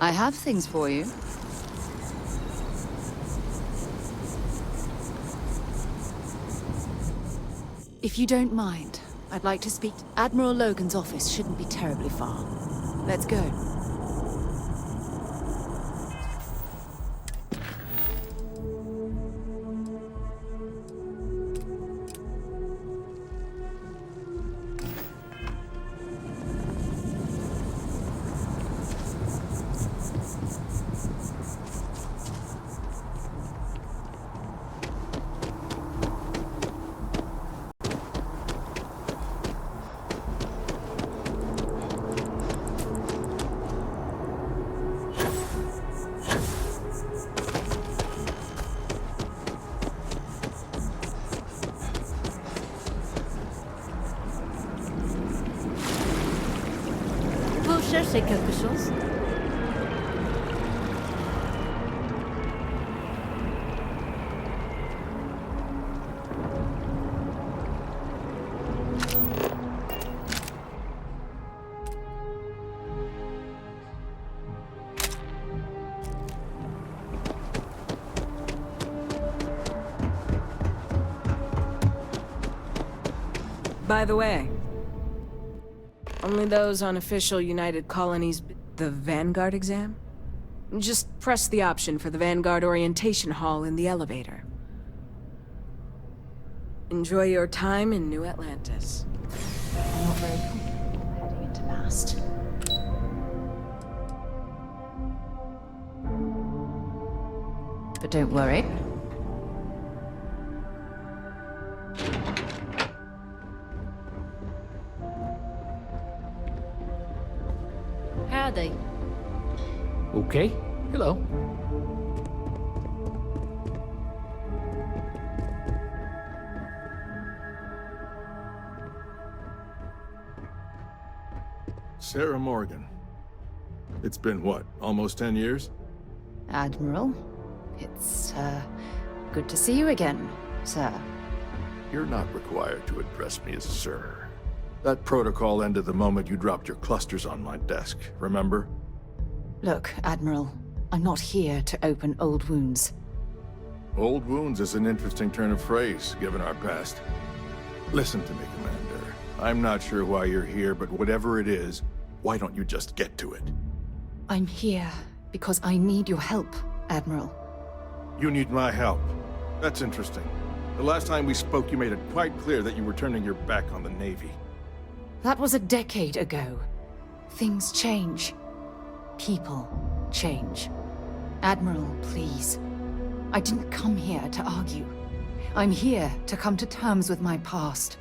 I have things for you. If you don't mind, I'd like to speak to Admiral Logan's office. Shouldn't be terribly far. Let's go. Cherchez quelque chose? By the way, only those on official United Colonies... the Vanguard exam? Just press the option for the Vanguard Orientation Hall in the elevator. Enjoy your time in New Atlantis. I'm not very comfortable heading into Mast. But don't worry. Howdy. Okay. Hello. Sarah Morgan. It's been what, almost 10 years? Admiral, it's, good to see you again, sir. You're not required to address me as sir. That protocol ended the moment you dropped your clusters on my desk, remember? Look, Admiral, I'm not here to open old wounds. Old wounds is an interesting turn of phrase, given our past. Listen to me, Commander. I'm not sure why you're here, but whatever it is, why don't you just get to it? I'm here because I need your help, Admiral. You need my help. That's interesting. The last time we spoke, you made it quite clear that you were turning your back on the Navy. That was a decade ago. Things change. People change. Admiral, please. I didn't come here to argue. I'm here to come to terms with my past.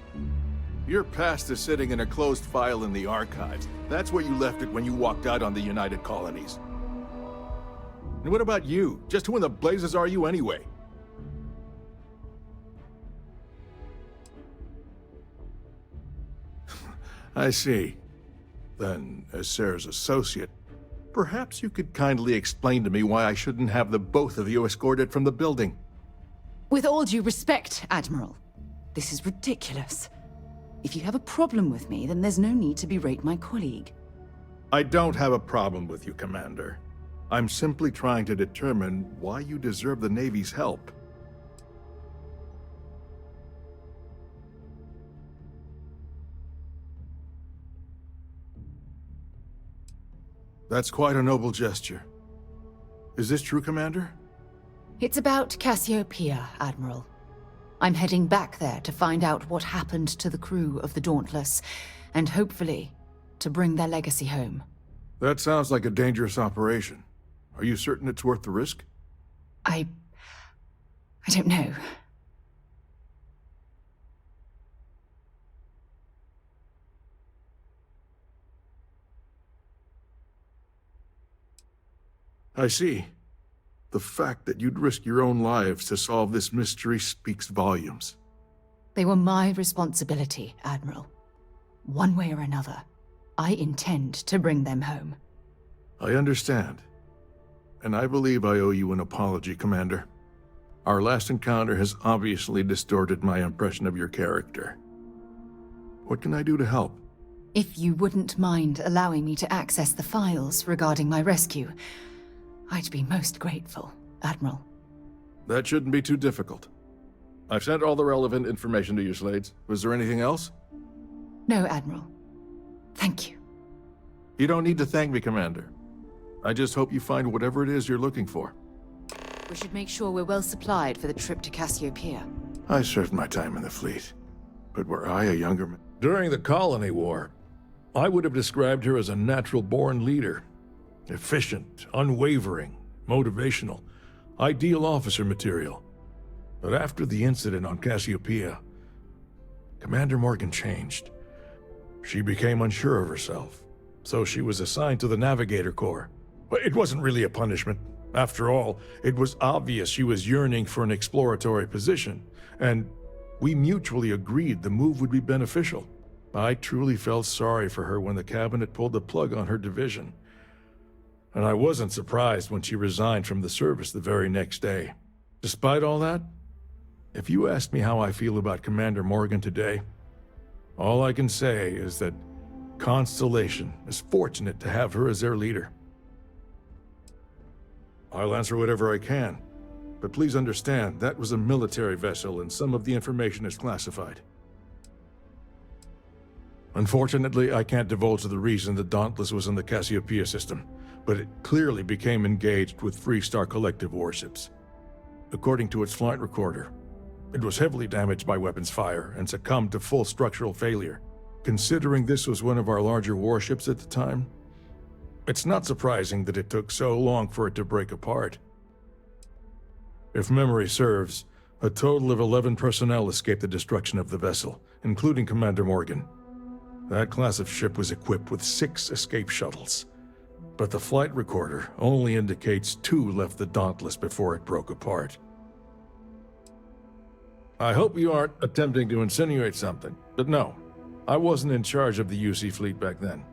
Your past is sitting in a closed file in the archives. That's where you left it when you walked out on the United Colonies. And what about you? Just who in the blazes are you anyway? I see. Then, as Sarah's associate, perhaps you could kindly explain to me why I shouldn't have the both of you escorted from the building. With all due respect, Admiral, this is ridiculous. If you have a problem with me, then there's no need to berate my colleague. I don't have a problem with you, Commander. I'm simply trying to determine why you deserve the Navy's help. That's quite a noble gesture. Is this true, Commander? It's about Cassiopeia, Admiral. I'm heading back there to find out what happened to the crew of the Dauntless, and hopefully, to bring their legacy home. That sounds like a dangerous operation. Are you certain it's worth the risk? I don't know. I see. The fact that you'd risk your own lives to solve this mystery speaks volumes. They were my responsibility, Admiral. One way or another, I intend to bring them home. I understand. And I believe I owe you an apology, Commander. Our last encounter has obviously distorted my impression of your character. What can I do to help? If you wouldn't mind allowing me to access the files regarding my rescue, I'd be most grateful, Admiral. That shouldn't be too difficult. I've sent all the relevant information to you, Slades. Was there anything else? No, Admiral. Thank you. You don't need to thank me, Commander. I just hope you find whatever it is you're looking for. We should make sure we're well supplied for the trip to Cassiopeia. I served my time in the fleet, but were I a younger man? During the Colony War, I would have described her as a natural-born leader. Efficient, unwavering, motivational, ideal officer material. But after the incident on Cassiopeia, Commander Morgan changed. She became unsure of herself, so she was assigned to the Navigator Corps. But it wasn't really a punishment. After all, it was obvious she was yearning for an exploratory position, and we mutually agreed the move would be beneficial. I truly felt sorry for her when the cabinet pulled the plug on her division. And I wasn't surprised when she resigned from the service the very next day. Despite all that, if you ask me how I feel about Commander Morgan today, all I can say is that Constellation is fortunate to have her as their leader. I'll answer whatever I can, but please understand that was a military vessel and some of the information is classified. Unfortunately, I can't divulge the reason the Dauntless was in the Cassiopeia system, but it clearly became engaged with Freestar Collective warships. According to its flight recorder, it was heavily damaged by weapons fire and succumbed to full structural failure. Considering this was one of our larger warships at the time, it's not surprising that it took so long for it to break apart. If memory serves, a total of 11 personnel escaped the destruction of the vessel, including Commander Morgan. That class of ship was equipped with 6 escape shuttles, but the flight recorder only indicates 2 left the Dauntless before it broke apart. I hope you aren't attempting to insinuate something, but no, I wasn't in charge of the UC fleet back then.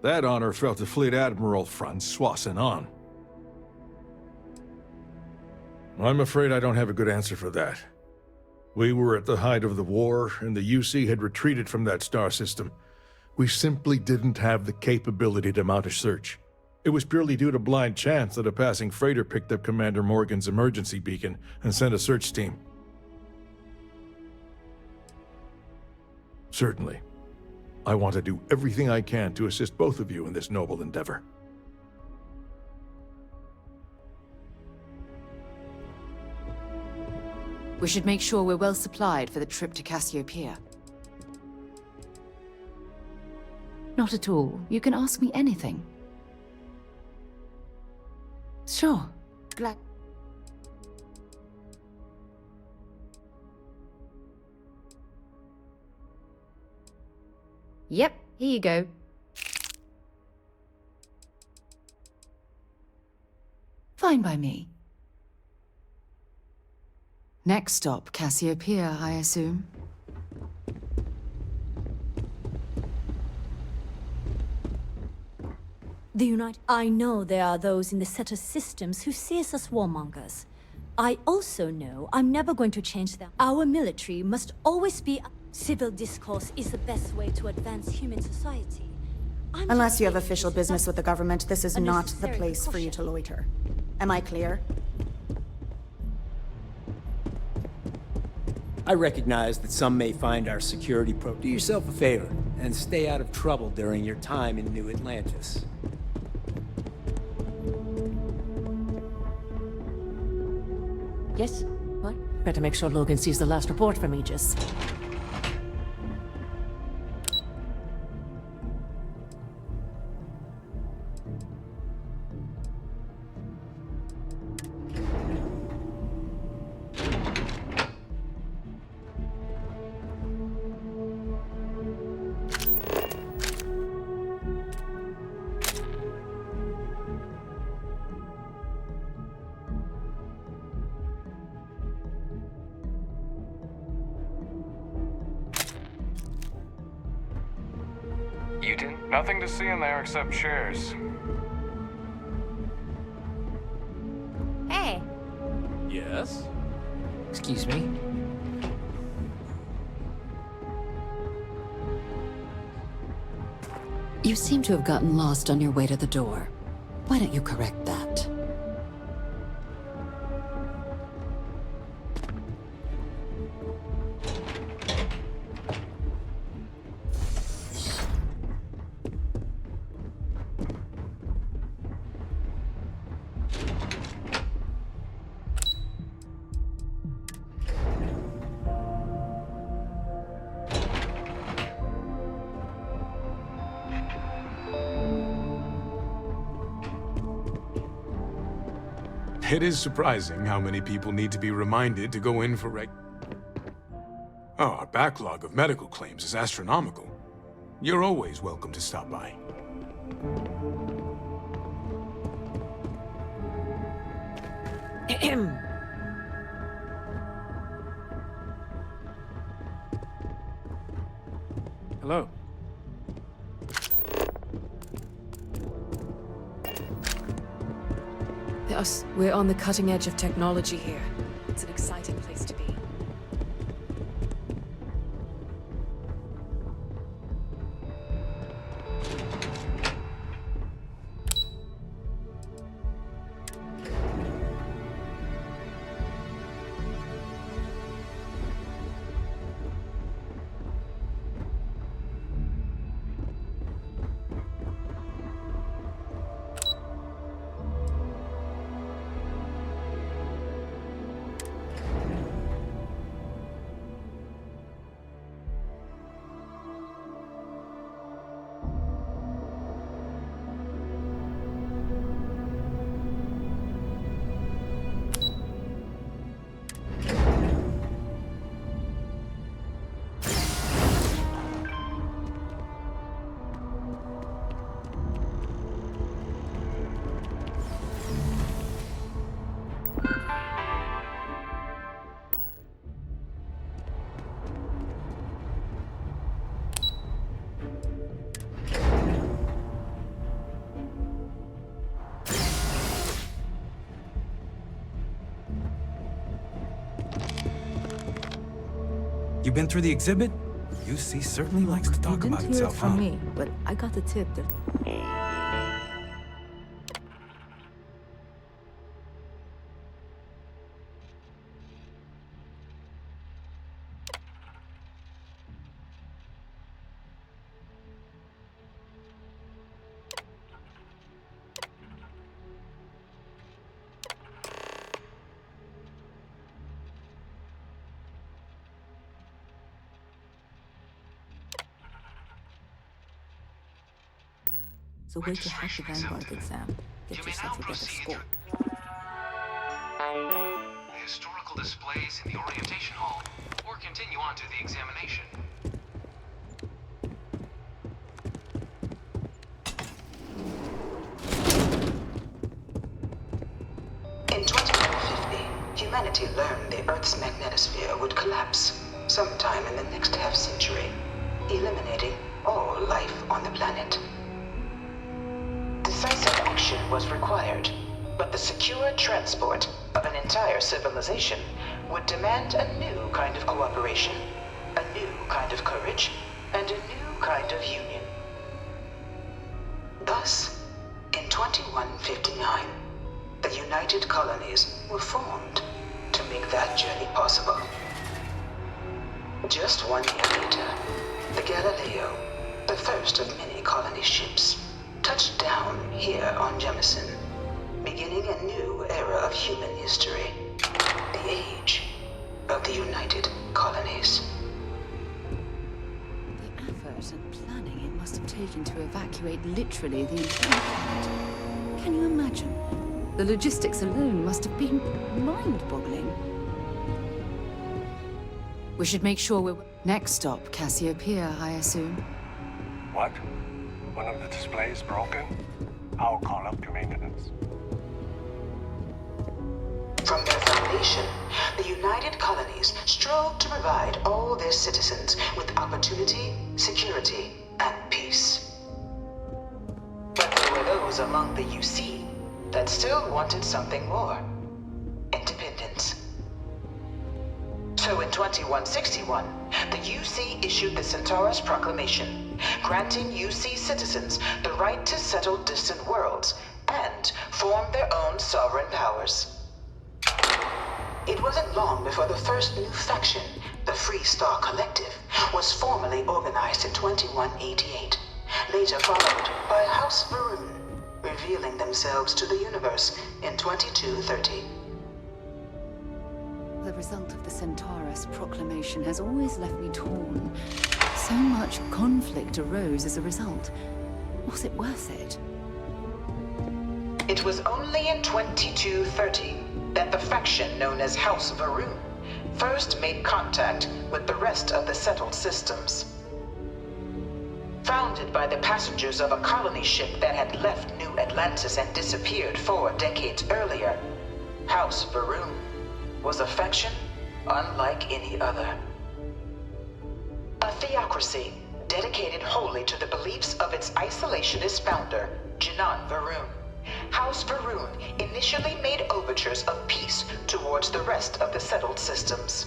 That honor fell to Fleet Admiral Francois Sanon. I'm afraid I don't have a good answer for that. We were at the height of the war, and the UC had retreated from that star system. We simply didn't have the capability to mount a search. It was purely due to blind chance that a passing freighter picked up Commander Morgan's emergency beacon and sent a search team. Certainly. I want to do everything I can to assist both of you in this noble endeavor. We should make sure we're well supplied for the trip to Cassiopeia. Not at all. You can ask me anything. Sure. Glad. Yep, here you go. Fine by me. Next stop, Cassiopeia, I assume. I know there are those in the Setter systems who see us as warmongers. I also know I'm never going to change them. Our military must always be... Civil discourse is the best way to advance human society. Unless you have official business with the government, this is not the place for you to loiter. Am I clear? I recognize that some may find our security Do yourself a favor and stay out of trouble during your time in New Atlantis. Yes? What? Better make sure Logan sees the last report from Aegis. Nothing to see in there except shares. Hey! Yes? Excuse me? You seem to have gotten lost on your way to the door. Why don't you correct that? It is surprising how many people need to be reminded to go in for Oh, our backlog of medical claims is astronomical. You're always welcome to stop by. Hello. We're on the cutting edge of technology here. It's an exciting place to be. You been through the exhibit? UC certainly likes to talk about itself, huh? From me, but I got the tip that... So way to hack the Vanguard exam. Get yourself a better score. The historical displays in the orientation hall, or continue on to the examination. In 2150, humanity learned the Earth's magnetosphere would collapse sometime in the next half-century, eliminating all life on the planet. Decisive action was required, but the secure transport of an entire civilization would demand a new kind of cooperation, a new kind of courage, and a new kind of union. Thus, in 2159, the United Colonies were formed to make that journey possible. Just 1 year later, the Galileo, the first of many colony ships, touched down here on Jemison, beginning a new era of human history, the age of the United Colonies. The effort and planning it must have taken to evacuate literally the entire planet. Can you imagine? The logistics alone must have been mind-boggling. We should make sure we're... Next stop, Cassiopeia, I assume. What? One of the displays broken? I'll call up your maintenance. From their foundation, the United Colonies strove to provide all their citizens with opportunity, security, and peace. But there were those among the UC that still wanted something more. Independence. So in 2161, the UC issued the Centaurus Proclamation, granting UC citizens the right to settle distant worlds and form their own sovereign powers. It wasn't long before the first new faction, the Free Star Collective, was formally organized in 2188, later followed by House Varun, revealing themselves to the universe in 2230. The result of the Centaurus proclamation has always left me torn. So much conflict arose as a result. Was it worth it? It was only in 2230 that the faction known as House Varun first made contact with the rest of the settled systems. Founded by the passengers of a colony ship that had left New Atlantis and disappeared 4 decades earlier, House Varun was a faction unlike any other. A theocracy dedicated wholly to the beliefs of its isolationist founder, Jinan Varun. House Varun initially made overtures of peace towards the rest of the settled systems.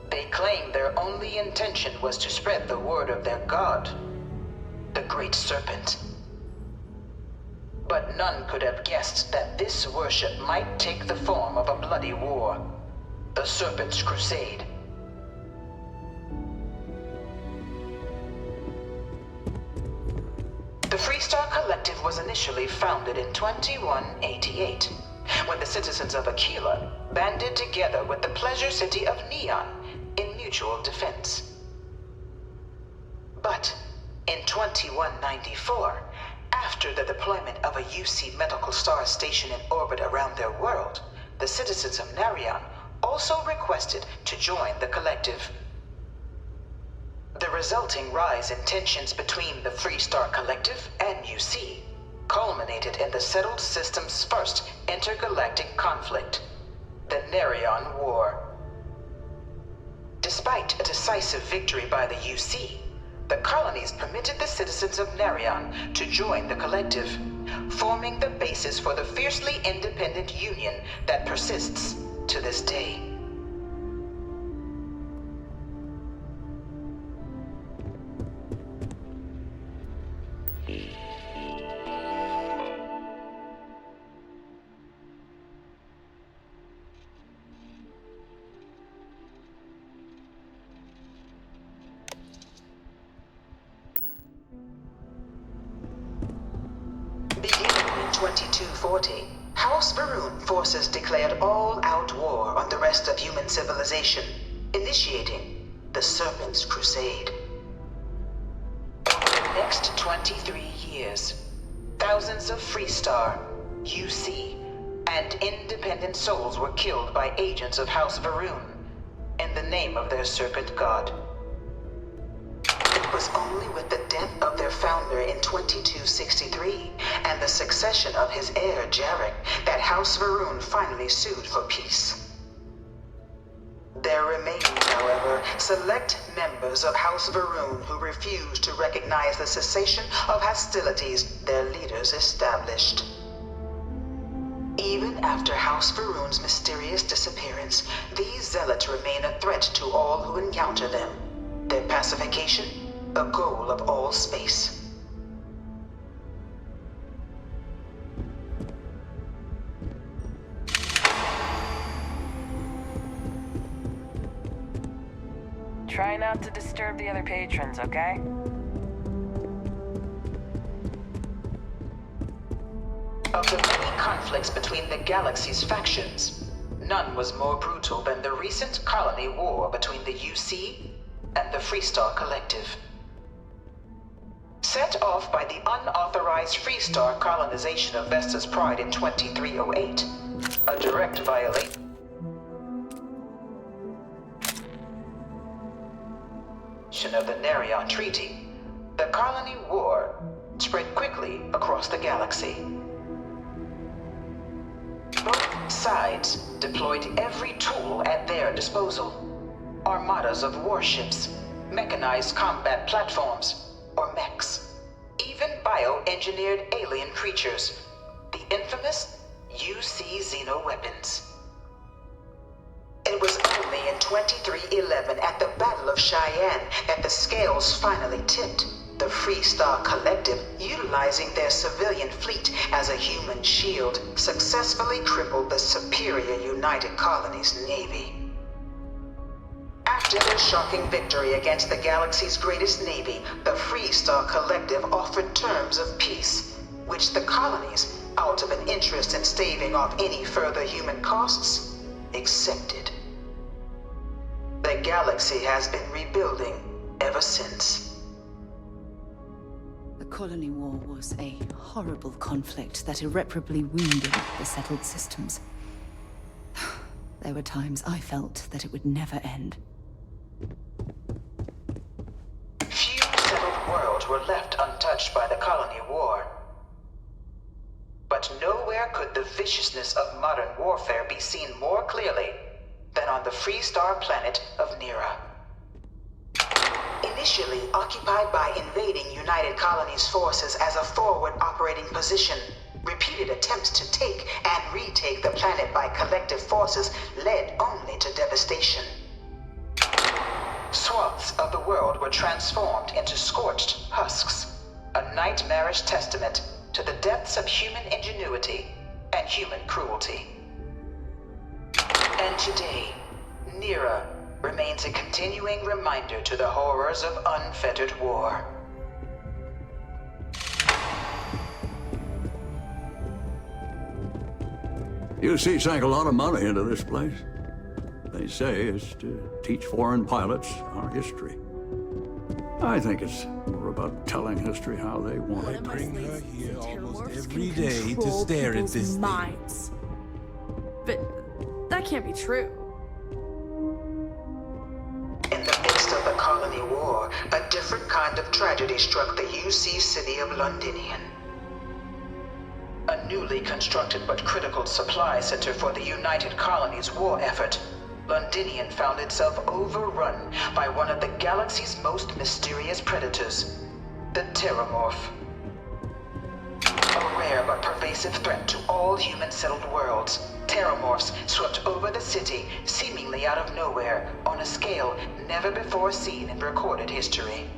They claimed their only intention was to spread the word of their god, the Great Serpent. But none could have guessed that this worship might take the form of a bloody war, the Serpent's Crusade. The Freestar Collective was initially founded in 2188, when the citizens of Aquila banded together with the pleasure city of Neon in mutual defense. But in 2194, after the deployment of a UC medical star station in orbit around their world, the citizens of Narion also requested to join the collective. The resulting rise in tensions between the Freestar Collective and UC culminated in the settled system's first intergalactic conflict, the Narion War. Despite a decisive victory by the UC, the colonies permitted the citizens of Narion to join the collective, forming the basis for the fiercely independent union that persists to this day. Beginning in 2240, House Varun forces declared all-out war on the rest of human civilization, initiating the Serpent's Crusade. Over the next 23 years, thousands of Freestar, UC, and independent souls were killed by agents of House Varun in the name of their serpent god. It was only with the death of their founder in 2263 and the succession of his heir, Jarek, that House Varun finally sued for peace. There remained, however, select members of House Varun who refused to recognize the cessation of hostilities their leaders established. Even after House Varun's mysterious disappearance, these zealots remain a threat to all who encounter them. Their pacification, a goal of all space. Try not to disturb the other patrons, okay? Of the many conflicts between the galaxy's factions, none was more brutal than the recent colony war between the UC and the Freestar Collective. Set off by the unauthorized Freestar colonization of Vesta's Pride in 2308, a direct violation of the Narion Treaty, the colony war spread quickly across the galaxy. Both sides deployed every tool at their disposal. Armadas of warships, mechanized combat platforms, or mechs, even bioengineered alien creatures, the infamous UC xeno-weapons. It was only in 2311 at the Battle of Cheyenne that the scales finally tipped, the Freestar Collective, utilizing their civilian fleet as a human shield, successfully crippled the superior United Colonies Navy. After their shocking victory against the galaxy's greatest navy, the Freestar Collective offered terms of peace, which the colonies, out of an interest in staving off any further human costs, accepted. The galaxy has been rebuilding ever since. The Colony War was a horrible conflict that irreparably wounded the settled systems. There were times I felt that it would never end. Few settled worlds were left untouched by the Colony War. But nowhere could the viciousness of modern warfare be seen more clearly than on the Freestar planet of Nira. Initially occupied by invading United Colonies forces as a forward operating position, repeated attempts to take and retake the planet by collective forces led only to devastation. Swaths of the world were transformed into scorched husks, a nightmarish testament to the depths of human ingenuity and human cruelty. And today, Nira remains a continuing reminder to the horrors of unfettered war. UC sank a lot of money into this place. They say it's to teach foreign pilots our history. I think it's more about telling history how they want it. Bring her here almost every day to stare at this minds. But that can't be true. In the midst of the Colony War, a different kind of tragedy struck the UC city of Londinian. A newly constructed but critical supply center for the United Colonies' war effort, Londinian found itself overrun by one of the galaxy's most mysterious predators, the Terramorph. A rare but pervasive threat to all human-settled worlds, Terramorphs swept over the city, seemingly out of nowhere, on a scale never before seen in recorded history.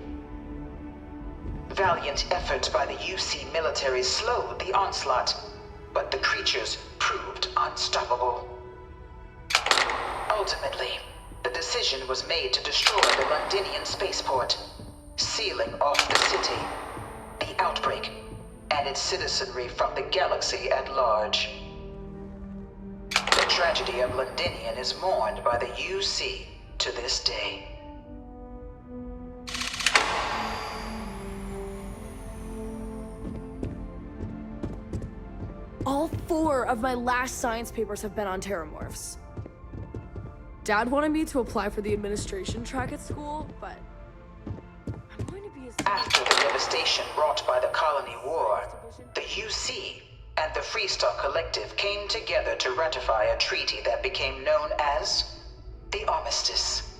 Valiant efforts by the UC military slowed the onslaught, but the creatures proved unstoppable. Ultimately, the decision was made to destroy the Londinian spaceport, sealing off the city, the outbreak, and its citizenry from the galaxy at large. The tragedy of Londinian is mourned by the UC to this day. All 4 of my last science papers have been on Terramorphs. Dad wanted me to apply for the administration track at school, but I'm going to be as... After the devastation wrought by the Colony War, the UC and the Freestar Collective came together to ratify a treaty that became known as the Armistice.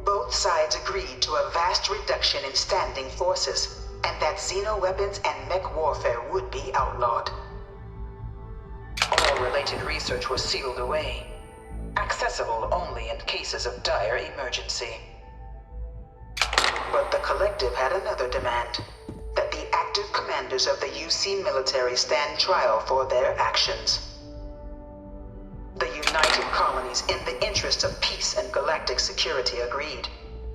Both sides agreed to a vast reduction in standing forces, and that xeno-weapons and mech warfare would be outlawed. All related research was sealed away, accessible only in cases of dire emergency. But the Collective had another demand, that the active commanders of the UC military stand trial for their actions. The United Colonies, in the interest of peace and galactic security, agreed.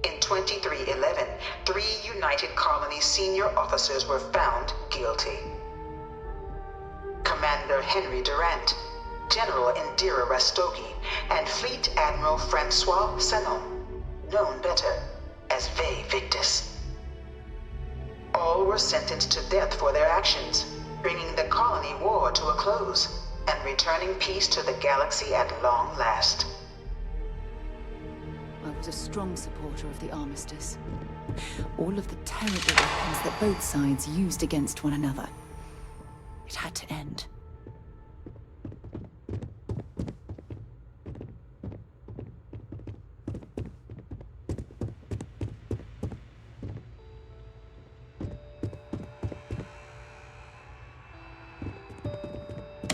In 2311, 3 United Colonies senior officers were found guilty. Commander Henry Durant, General Indira Rastogi, and Fleet Admiral Francois Sanon, known better as Ve Victus. All were sentenced to death for their actions, bringing the Colony War to a close and returning peace to the galaxy at long last. I was a strong supporter of the Armistice. All of the terrible weapons that both sides used against one another. It had to end.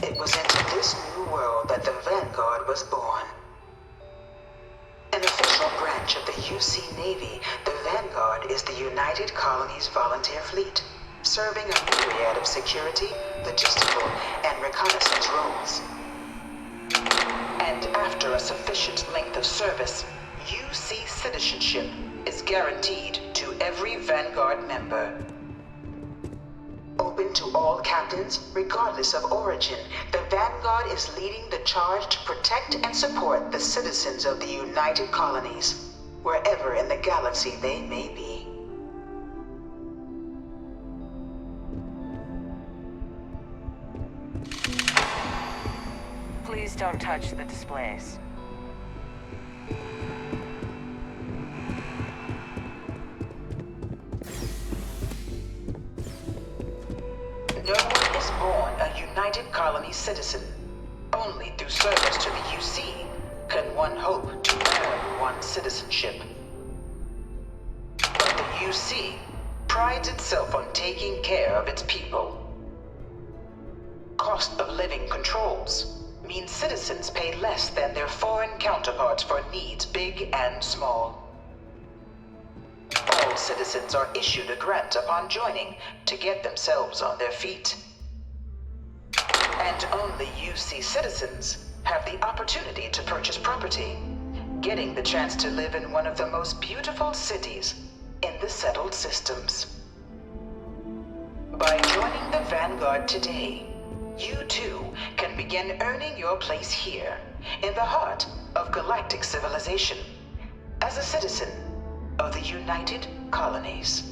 It was into this new world that the Vanguard was born. An official branch of the UC Navy, the Vanguard is the United Colonies Volunteer Fleet, serving a myriad of security, logistical, and reconnaissance roles. And after a sufficient length of service, UC citizenship is guaranteed to every Vanguard member. Open to all captains, regardless of origin, the Vanguard is leading the charge to protect and support the citizens of the United Colonies, wherever in the galaxy they may be. Please don't touch the displays. No one is born a United Colony citizen. Only through service to the UC can one hope to earn one's citizenship. But the UC prides itself on taking care of its people. Cost of living controls mean citizens pay less than their foreign counterparts for needs big and small. All citizens are issued a grant upon joining to get themselves on their feet. And only UC citizens have the opportunity to purchase property, getting the chance to live in one of the most beautiful cities in the settled systems. By joining the Vanguard today, you too can begin earning your place here, in the heart of galactic civilization, as a citizen of the United Colonies.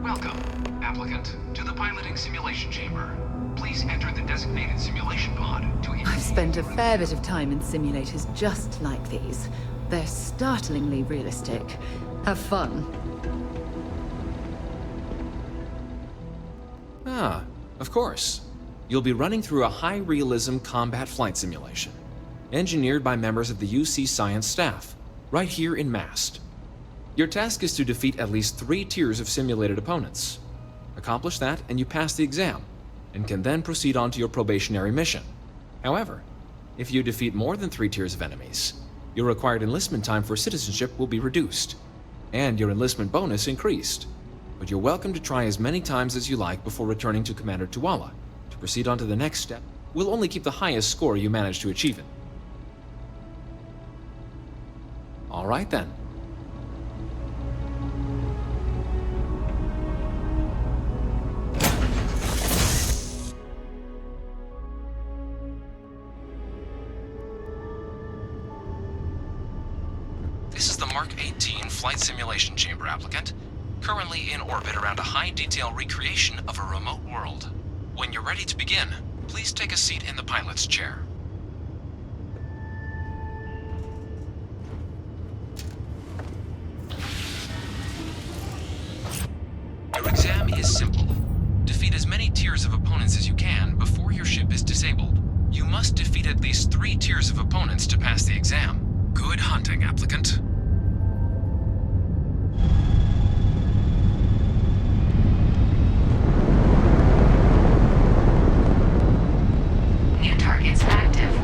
Welcome, applicant, to the piloting simulation chamber. Please enter the designated simulation pod to... I've spent a fair bit of time in simulators just like these. They're startlingly realistic. Have fun. Ah, of course. You'll be running through a high-realism combat flight simulation, engineered by members of the UC science staff, right here in Mast. Your task is to defeat at least 3 tiers of simulated opponents. Accomplish that, and you pass the exam, and can then proceed on to your probationary mission. However, if you defeat more than 3 tiers of enemies, your required enlistment time for citizenship will be reduced, and your enlistment bonus increased. But you're welcome to try as many times as you like before returning to Commander Tuala. To proceed on to the next step, we'll only keep the highest score you manage to achieve it. All right then. This is the Mark 18 Flight Simulation Chamber applicant, currently in orbit around a high-detail recreation of a remote world. When you're ready to begin, please take a seat in the pilot's chair. Your exam is simple. Defeat as many tiers of opponents as you can before your ship is disabled. You must defeat at least 3 tiers of opponents to pass the exam. Good hunting, applicant. New targets active.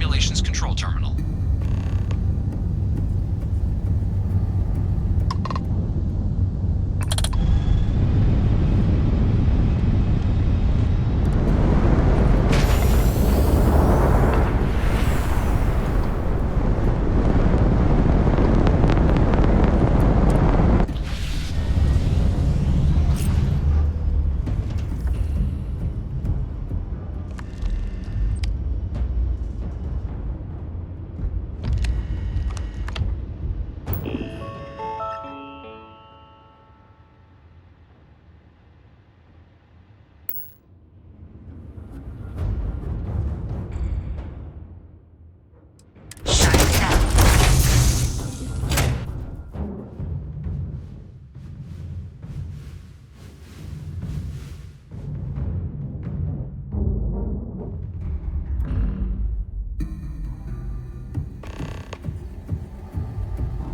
Simulations Control Terminal.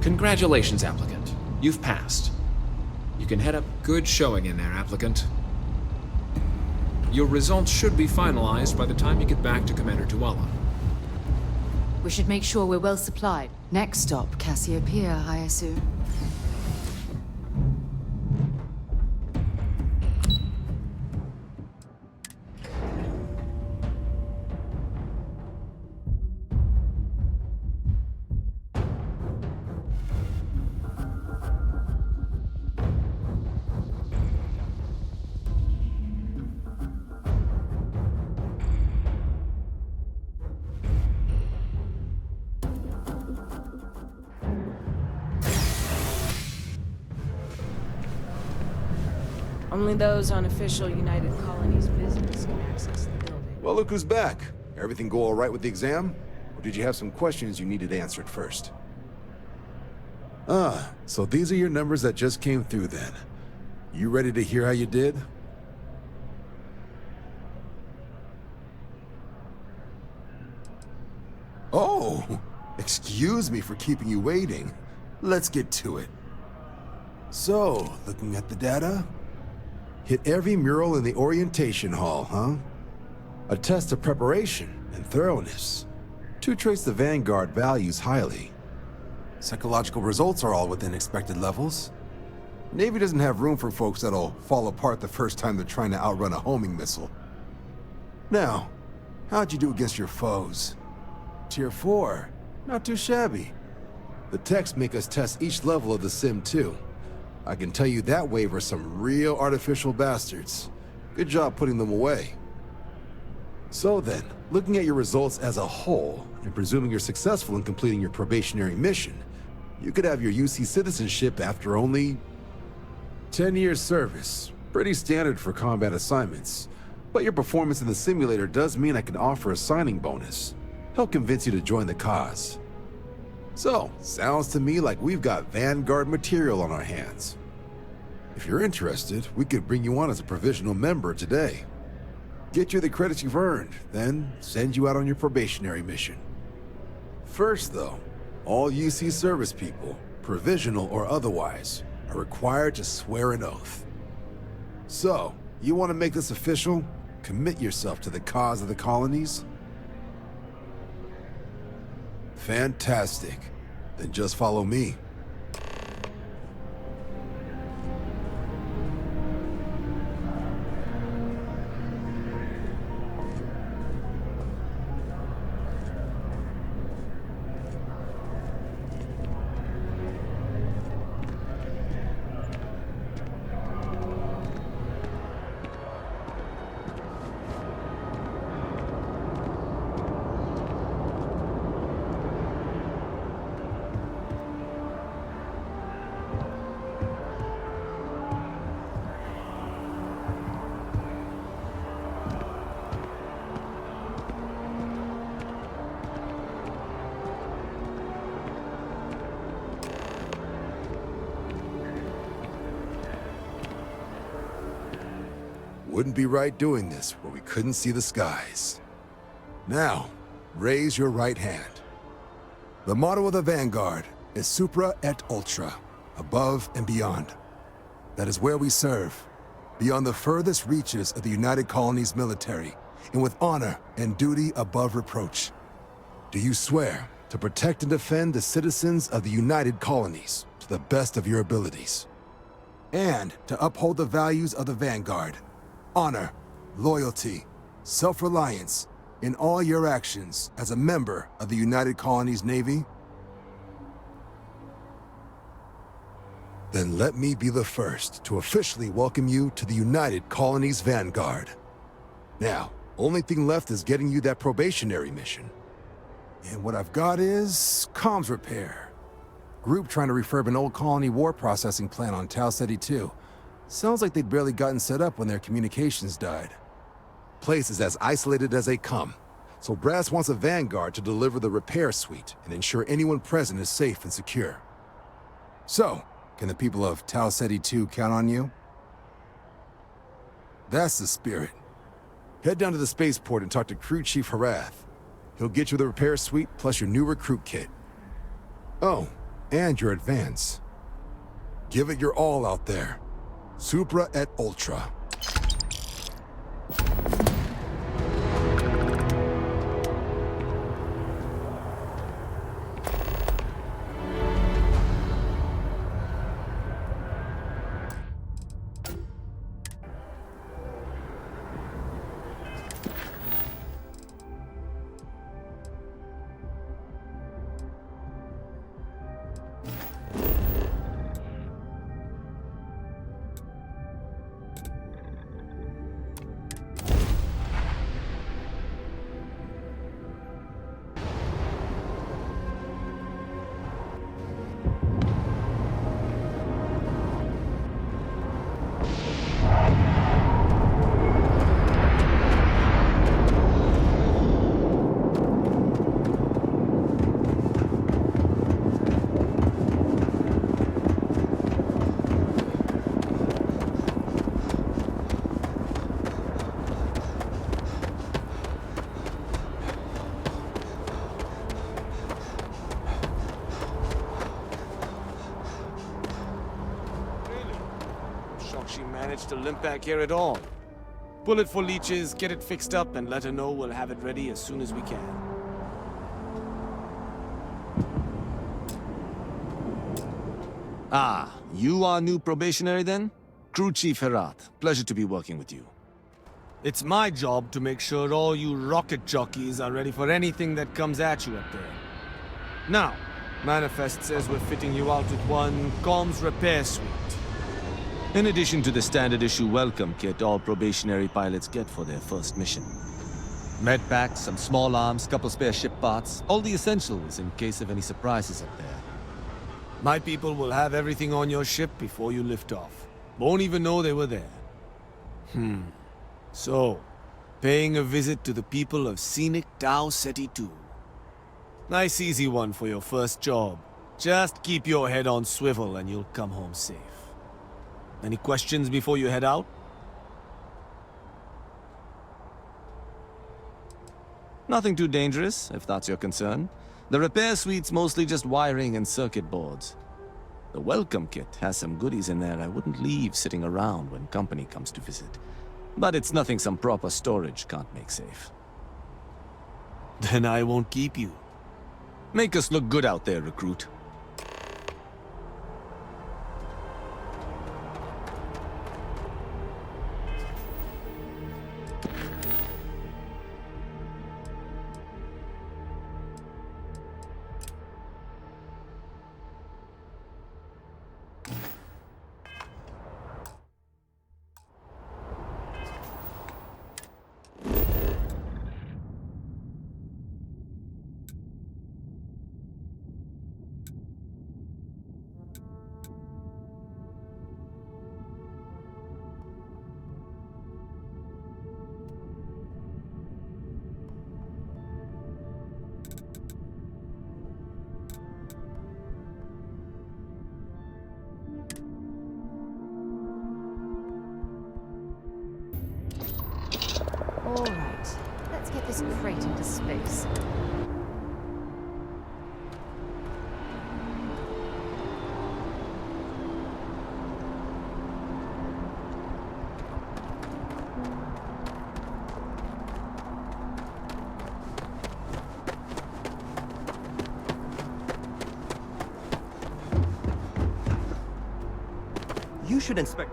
Congratulations, applicant. You've passed. You can head up. Good showing in there, applicant. Your results should be finalized by the time you get back to Commander Tuala. We should make sure we're well supplied. Next stop, Cassiopeia, I assume. Only those on official United Colonies business can access the building. Well, look who's back. Everything go all right with the exam? Or did you have some questions you needed answered first? Ah, so these are your numbers that just came through then. You ready to hear how you did? Oh, excuse me for keeping you waiting. Let's get to it. So, looking at the data, hit every mural in the orientation hall, huh? A test of preparation and thoroughness. 2 traits the Vanguard values highly. Psychological results are all within expected levels. Navy doesn't have room for folks that'll fall apart the first time they're trying to outrun a homing missile. Now, how'd you do against your foes? Tier 4, not too shabby. The techs make us test each level of the sim too. I can tell you that wave are some real artificial bastards. Good job putting them away. So then, looking at your results as a whole, and presuming you're successful in completing your probationary mission, you could have your UC citizenship after only 10 years service. Pretty standard for combat assignments. But your performance in the simulator does mean I can offer a signing bonus. Help convince you to join the cause. So, sounds to me like we've got Vanguard material on our hands. If you're interested, we could bring you on as a provisional member today. Get you the credits you've earned, then send you out on your probationary mission. First though, all UC service people, provisional or otherwise, are required to swear an oath. So, you want to make this official? Commit yourself to the cause of the colonies? Fantastic. Then just follow me. Wouldn't be right doing this where we couldn't see the skies. Now, raise your right hand. The motto of the Vanguard is Supra et Ultra, above and beyond. That is where we serve, beyond the furthest reaches of the United Colonies military, and with honor and duty above reproach. Do you swear to protect and defend the citizens of the United Colonies to the best of your abilities? And to uphold the values of the Vanguard, honor, loyalty, self-reliance, in all your actions as a member of the United Colonies Navy? Then let me be the first to officially welcome you to the United Colonies Vanguard. Now, only thing left is getting you that probationary mission. And what I've got is comms repair. Group trying to refurb an old colony war processing plant on Tau Ceti 2. Sounds like they'd barely gotten set up when their communications died. Place is as isolated as they come, so Brass wants a Vanguard to deliver the repair suite and ensure anyone present is safe and secure. So, can the people of Tau Ceti 2 count on you? That's the spirit. Head down to the spaceport and talk to Crew Chief Harath. He'll get you the repair suite plus your new recruit kit. Oh, and your advance. Give it your all out there. Supra et Ultra. She managed to limp back here at all. Pull it for leeches, get it fixed up, and let her know we'll have it ready as soon as we can. Ah, you are new probationary then? Crew Chief Herath, pleasure to be working with you. It's my job to make sure all you rocket jockeys are ready for anything that comes at you up there. Now, Manifest says we're fitting you out with one comms repair suite. In addition to the standard issue welcome kit all probationary pilots get for their first mission. Med packs, some small arms, couple spare ship parts, all the essentials in case of any surprises up there. My people will have everything on your ship before you lift off. Won't even know they were there. So, paying a visit to the people of scenic Tau Ceti 2. Nice easy one for your first job. Just keep your head on swivel and you'll come home safe. Any questions before you head out? Nothing too dangerous, if that's your concern. The repair suite's mostly just wiring and circuit boards. The welcome kit has some goodies in there I wouldn't leave sitting around when company comes to visit. But it's nothing some proper storage can't make safe. Then I won't keep you. Make us look good out there, recruit. All right, let's get this crate into space. You should inspect...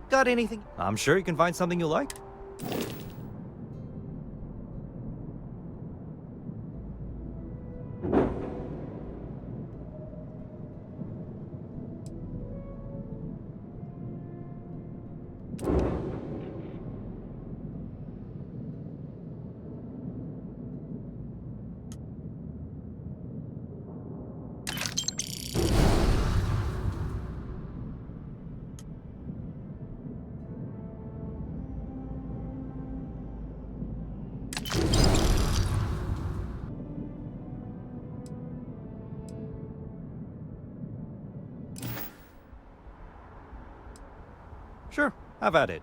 Got anything? I'm sure you can find something you like. Sure, have at it.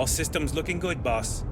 All systems looking good, boss.